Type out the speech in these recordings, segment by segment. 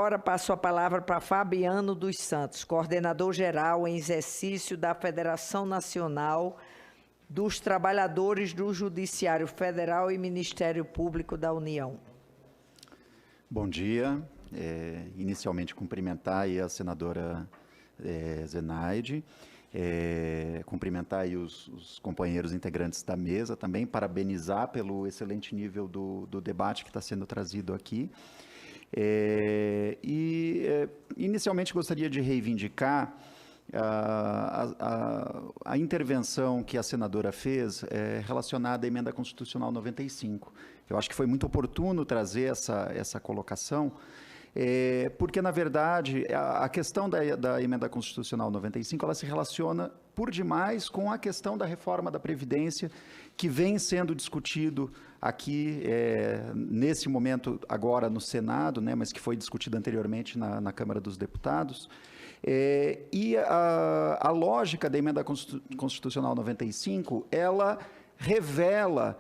agora passo a palavra para Fabiano dos Santos, coordenador-geral em exercício da Federação Nacional dos Trabalhadores do Judiciário Federal e Ministério Público da União. Bom dia. Inicialmente, cumprimentar aí a senadora Zenaide, cumprimentar aí os companheiros integrantes da mesa também, parabenizar pelo excelente nível do debate que está sendo trazido aqui. Inicialmente, gostaria de reivindicar a intervenção que a senadora fez relacionada à Emenda Constitucional 95. Eu acho que foi muito oportuno trazer essa colocação, porque, na verdade, a questão da Emenda Constitucional 95, ela se relaciona por demais com a questão da reforma da Previdência, que vem sendo discutido aqui, nesse momento, agora no Senado, né, mas que foi discutido anteriormente na Câmara dos Deputados. E a lógica da Emenda Constitucional 95, ela revela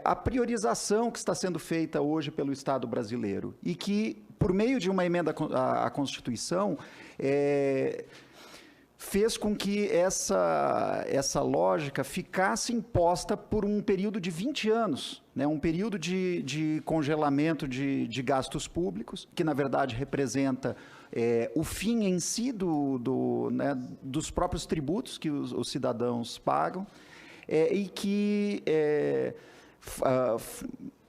a priorização que está sendo feita hoje pelo Estado brasileiro e que, por meio de uma emenda à Constituição, fez com que essa lógica ficasse imposta por um período de 20 anos, né? Um período de congelamento de gastos públicos, que, na verdade, representa o fim em si dos próprios tributos que os cidadãos pagam, e que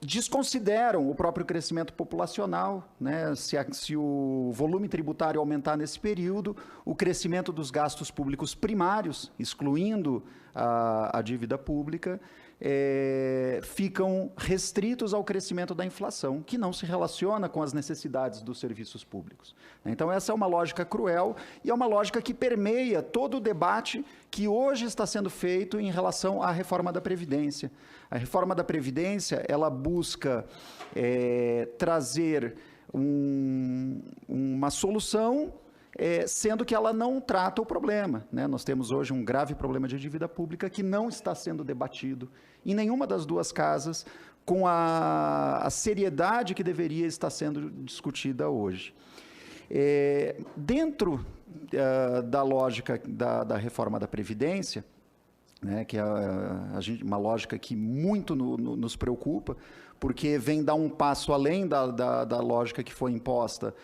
desconsideram o próprio crescimento populacional, né? Se o volume tributário aumentar nesse período, o crescimento dos gastos públicos primários, excluindo a dívida pública, ficam restritos ao crescimento da inflação, que não se relaciona com as necessidades dos serviços públicos. Então, essa é uma lógica cruel e é uma lógica que permeia todo o debate que hoje está sendo feito em relação à reforma da Previdência. A reforma da Previdência, ela busca trazer uma solução, sendo que ela não trata o problema, né? Nós temos hoje um grave problema de dívida pública que não está sendo debatido em nenhuma das duas casas com a seriedade que deveria estar sendo discutida hoje. Dentro da lógica da reforma da Previdência, né, que é uma lógica que muito nos preocupa, porque vem dar um passo além da lógica que foi imposta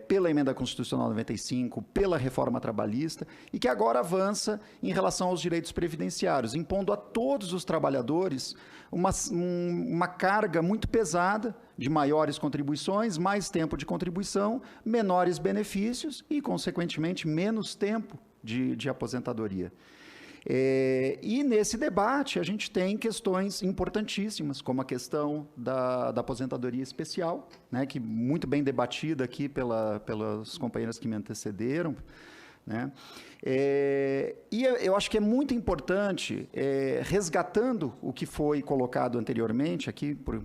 pela Emenda Constitucional 95, pela reforma trabalhista, e que agora avança em relação aos direitos previdenciários, impondo a todos os trabalhadores uma carga muito pesada de maiores contribuições, mais tempo de contribuição, menores benefícios e, consequentemente, menos tempo de aposentadoria. E nesse debate a gente tem questões importantíssimas, como a questão da aposentadoria especial, né, que muito bem debatida aqui pelas companheiras que me antecederam, né? E eu acho que é muito importante, resgatando o que foi colocado anteriormente aqui por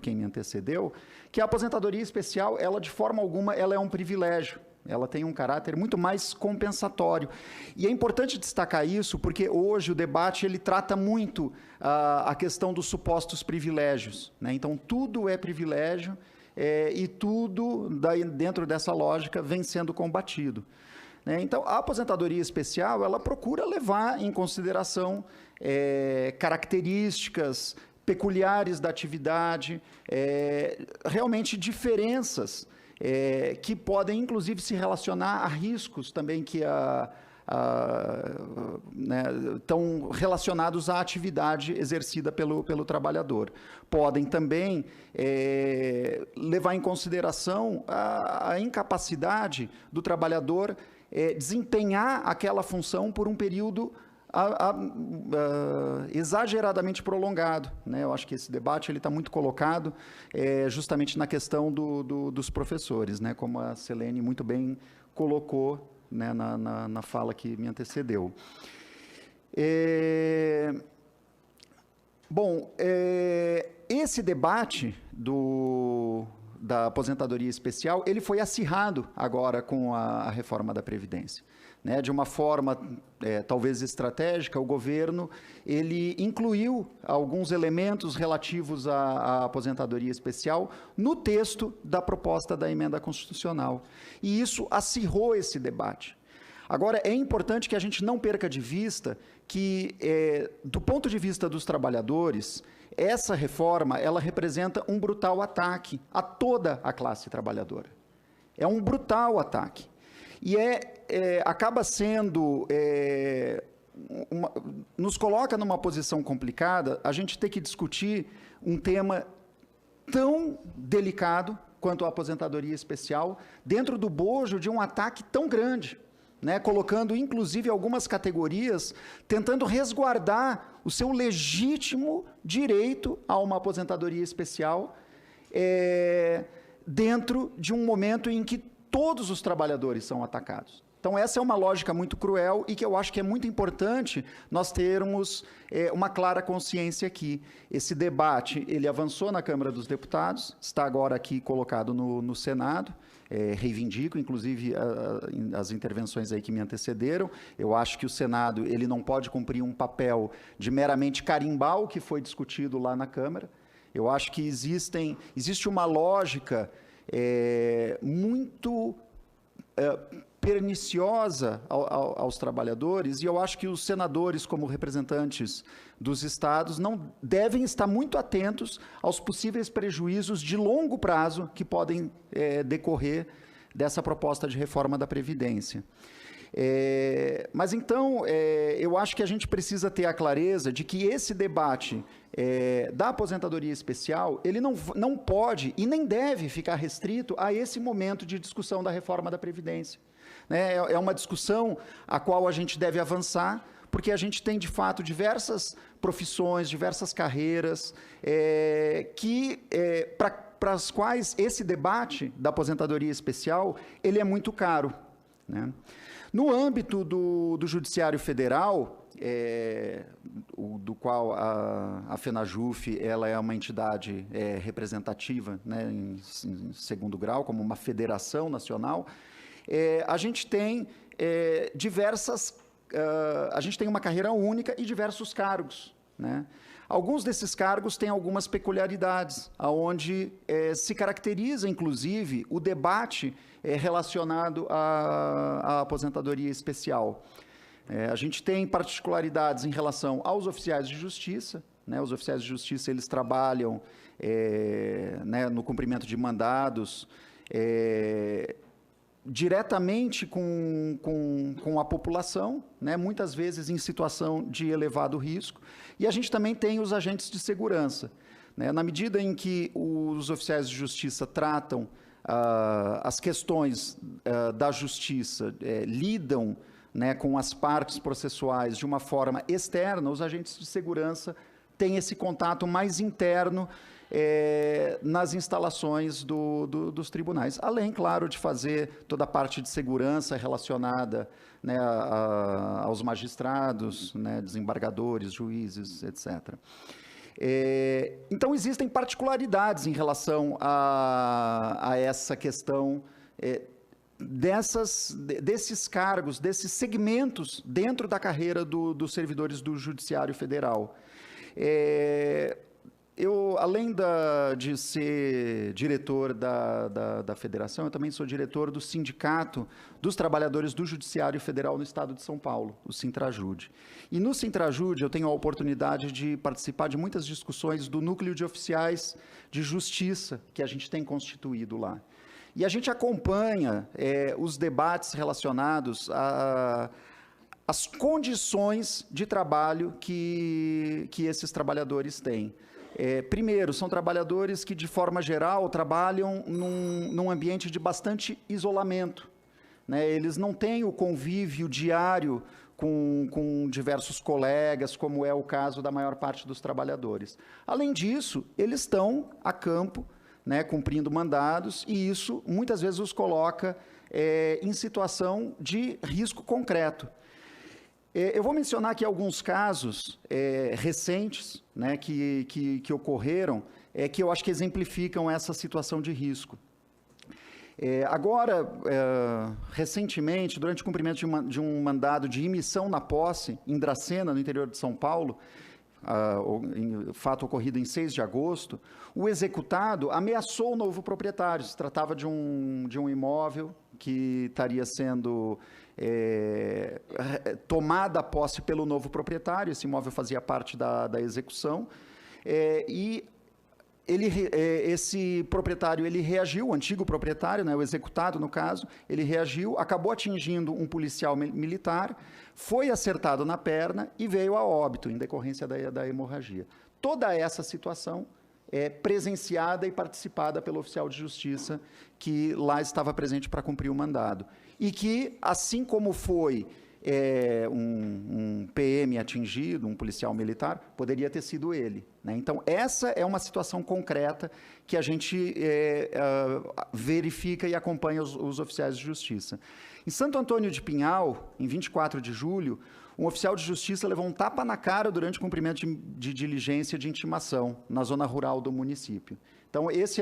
quem me antecedeu, que a aposentadoria especial, ela de forma alguma, ela é um privilégio. Ela tem um caráter muito mais compensatório. E é importante destacar isso, porque hoje o debate ele trata muito a questão dos supostos privilégios, né? Então, tudo é privilégio e tudo, dentro dessa lógica, vem sendo combatido, né? Então, a aposentadoria especial, ela procura levar em consideração características peculiares da atividade, realmente diferenças, que podem, inclusive, se relacionar a riscos também que estão relacionados à atividade exercida pelo trabalhador. Podem também levar em consideração a incapacidade do trabalhador desempenhar aquela função por um período exageradamente prolongado, né? Eu acho que esse debate está muito colocado justamente na questão dos professores, né? Como a Selene muito bem colocou, né, na fala que me antecedeu. Esse debate da aposentadoria especial, ele foi acirrado agora com a reforma da Previdência. Né? De uma forma talvez estratégica, o governo ele incluiu alguns elementos relativos à aposentadoria especial no texto da proposta da emenda constitucional. E isso acirrou esse debate. Agora, é importante que a gente não perca de vista que, do ponto de vista dos trabalhadores, essa reforma ela representa um brutal ataque a toda a classe trabalhadora. É um brutal ataque. E acaba sendo, nos coloca numa posição complicada a gente ter que discutir um tema tão delicado quanto a aposentadoria especial dentro do bojo de um ataque tão grande, né? Colocando, inclusive, algumas categorias, tentando resguardar o seu legítimo direito a uma aposentadoria especial dentro de um momento em que todos os trabalhadores são atacados. Então, essa é uma lógica muito cruel e que eu acho que é muito importante nós termos uma clara consciência aqui. Esse debate, ele avançou na Câmara dos Deputados, está agora aqui colocado no Senado, reivindico, inclusive, as intervenções aí que me antecederam. Eu acho que o Senado ele não pode cumprir um papel de meramente carimbar o que foi discutido lá na Câmara. Eu acho que existe uma lógica muito perniciosa aos trabalhadores, e eu acho que os senadores, como representantes dos estados, não devem estar muito atentos aos possíveis prejuízos de longo prazo que podem decorrer dessa proposta de reforma da Previdência. Mas então, eu acho que a gente precisa ter a clareza de que esse debate da aposentadoria especial, ele não pode e nem deve ficar restrito a esse momento de discussão da reforma da Previdência. É uma discussão a qual a gente deve avançar, porque a gente tem, de fato, diversas profissões, diversas carreiras, para as quais esse debate da aposentadoria especial, ele é muito caro, né? No âmbito do Judiciário Federal, do qual a FENAJUF ela é uma entidade representativa, né, em segundo grau, como uma federação nacional, a gente tem a gente tem uma carreira única e diversos cargos, né? Alguns desses cargos têm algumas peculiaridades, onde se caracteriza, inclusive, o debate relacionado à aposentadoria especial. A gente tem particularidades em relação aos oficiais de justiça, né? Os oficiais de justiça eles trabalham né, no cumprimento de mandados, diretamente com a população, né, muitas vezes em situação de elevado risco, e a gente também tem os agentes de segurança, né, na medida em que os oficiais de justiça tratam as questões da justiça, lidam, né, com as partes processuais de uma forma externa, os agentes de segurança têm esse contato mais interno nas instalações dos tribunais. Além, claro, de fazer toda a parte de segurança relacionada, né, aos magistrados, né, desembargadores, juízes, etc. Então, existem particularidades em relação a essa questão desses cargos, desses segmentos dentro da carreira dos servidores do Judiciário Federal. Eu, além de ser diretor da federação, eu também sou diretor do Sindicato dos Trabalhadores do Judiciário Federal no Estado de São Paulo, o Sintrajude. E no Sintrajude eu tenho a oportunidade de participar de muitas discussões do núcleo de oficiais de justiça que a gente tem constituído lá. E a gente acompanha os debates relacionados às condições de trabalho que esses trabalhadores têm. Primeiro, são trabalhadores que, de forma geral, trabalham num ambiente de bastante isolamento, né? Eles não têm o convívio diário com diversos colegas, como é o caso da maior parte dos trabalhadores. Além disso, eles estão a campo, né, cumprindo mandados, e isso muitas vezes os coloca em situação de risco concreto. Eu vou mencionar aqui alguns casos recentes, né, que ocorreram que eu acho que exemplificam essa situação de risco. Agora, recentemente, durante o cumprimento de um mandado de imissão na posse, em Dracena, no interior de São Paulo, fato ocorrido em 6 de agosto, o executado ameaçou o novo proprietário. Se tratava de um imóvel que estaria sendo tomada a posse pelo novo proprietário. Esse imóvel fazia parte da execução. E esse proprietário, ele reagiu, o antigo proprietário, né, o executado no caso, ele reagiu, acabou atingindo um policial militar, foi acertado na perna e veio a óbito em decorrência da hemorragia. Toda essa situação é presenciada e participada pelo oficial de justiça que lá estava presente para cumprir o mandado. E que, assim como foi um PM atingido, um policial militar, poderia ter sido ele, né? Então, essa é uma situação concreta que a gente verifica e acompanha os oficiais de justiça. Em Santo Antônio de Pinhal, em 24 de julho, um oficial de justiça levou um tapa na cara durante o cumprimento de diligência de intimação na zona rural do município. Então, esse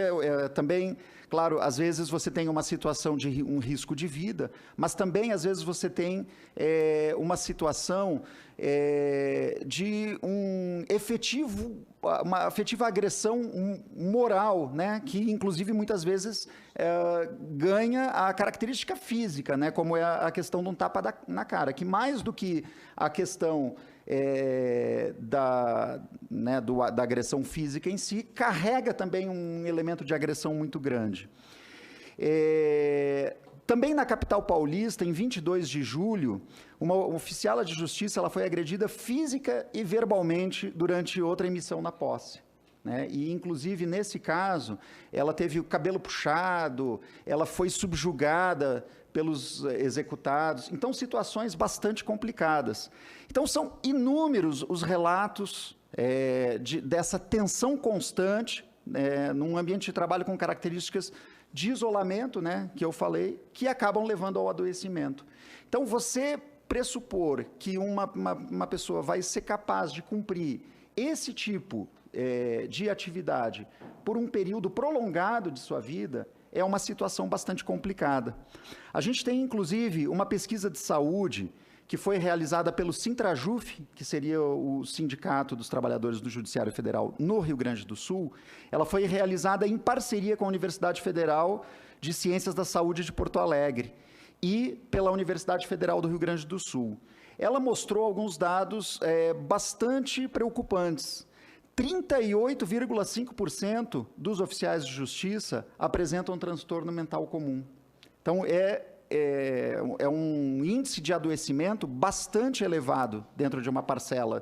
também, claro, às vezes você tem uma situação de um risco de vida, mas também, às vezes, você tem uma situação de uma efetiva agressão moral, né, que, inclusive, muitas vezes ganha a característica física, né, como é a questão de um tapa na cara, que mais do que a questão da agressão física em si, carrega também um elemento de agressão muito grande. Também na capital paulista, em 22 de julho, uma oficiala de justiça ela foi agredida física e verbalmente durante outra emissão na posse, né? E, inclusive, nesse caso, ela teve o cabelo puxado, ela foi subjugada pelos executados. Então, situações bastante complicadas. Então, são inúmeros os relatos dessa tensão constante num ambiente de trabalho com características de isolamento, né, que eu falei, que acabam levando ao adoecimento. Então, você pressupor que uma pessoa vai ser capaz de cumprir esse tipo de atividade por um período prolongado de sua vida é uma situação bastante complicada. A gente tem, inclusive, uma pesquisa de saúde que foi realizada pelo Sintrajuf, que seria o Sindicato dos Trabalhadores do Judiciário Federal no Rio Grande do Sul. Ela foi realizada em parceria com a Universidade Federal de Ciências da Saúde de Porto Alegre e pela Universidade Federal do Rio Grande do Sul. Ela mostrou alguns dados bastante preocupantes. 38,5% dos oficiais de justiça apresentam um transtorno mental comum. Então, é um índice de adoecimento bastante elevado dentro de uma parcela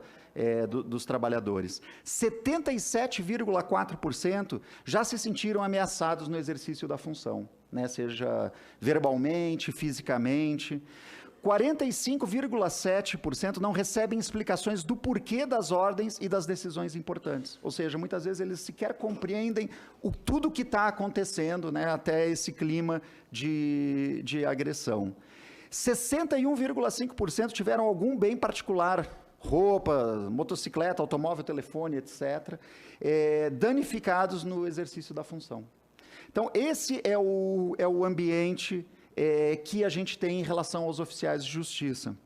dos trabalhadores. 77,4% já se sentiram ameaçados no exercício da função, né? Seja verbalmente, fisicamente. 45,7% não recebem explicações do porquê das ordens e das decisões importantes. Ou seja, muitas vezes eles sequer compreendem tudo o que está acontecendo, né, até esse clima de agressão. 61,5% tiveram algum bem particular, roupa, motocicleta, automóvel, telefone, etc., danificados no exercício da função. Então, esse é o ambiente que a gente tem em relação aos oficiais de justiça.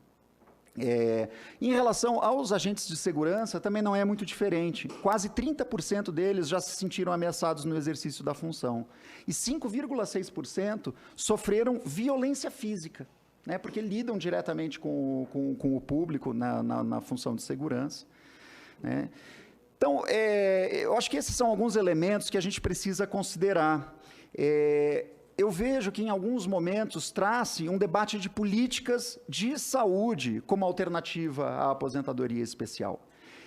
Em relação aos agentes de segurança, também não é muito diferente. Quase 30% deles já se sentiram ameaçados no exercício da função. E 5,6% sofreram violência física, né, porque lidam diretamente com o público na função de segurança, né. Então, eu acho que esses são alguns elementos que a gente precisa considerar. Eu vejo que, em alguns momentos, traz-se um debate de políticas de saúde como alternativa à aposentadoria especial.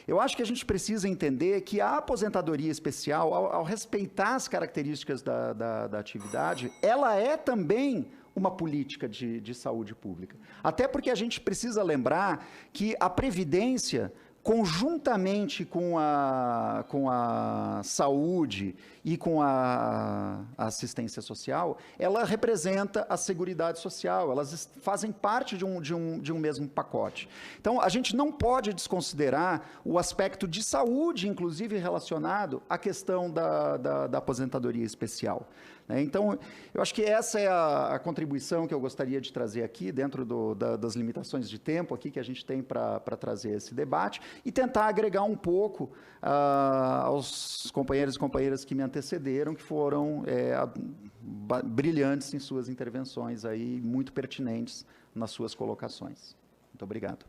Eu acho que a gente precisa entender que a aposentadoria especial, ao respeitar as características da atividade, ela é também uma política de saúde pública. Até porque a gente precisa lembrar que a Previdência, conjuntamente com a saúde e com a assistência social, ela representa a Seguridade Social, elas fazem parte de um mesmo pacote. Então, a gente não pode desconsiderar o aspecto de saúde, inclusive relacionado à questão da aposentadoria especial. Então, eu acho que essa é a contribuição que eu gostaria de trazer aqui, dentro das limitações de tempo aqui que a gente tem para trazer esse debate, e tentar agregar um pouco aos companheiros e companheiras que me antecederam, que foram brilhantes em suas intervenções, aí, muito pertinentes nas suas colocações. Muito obrigado.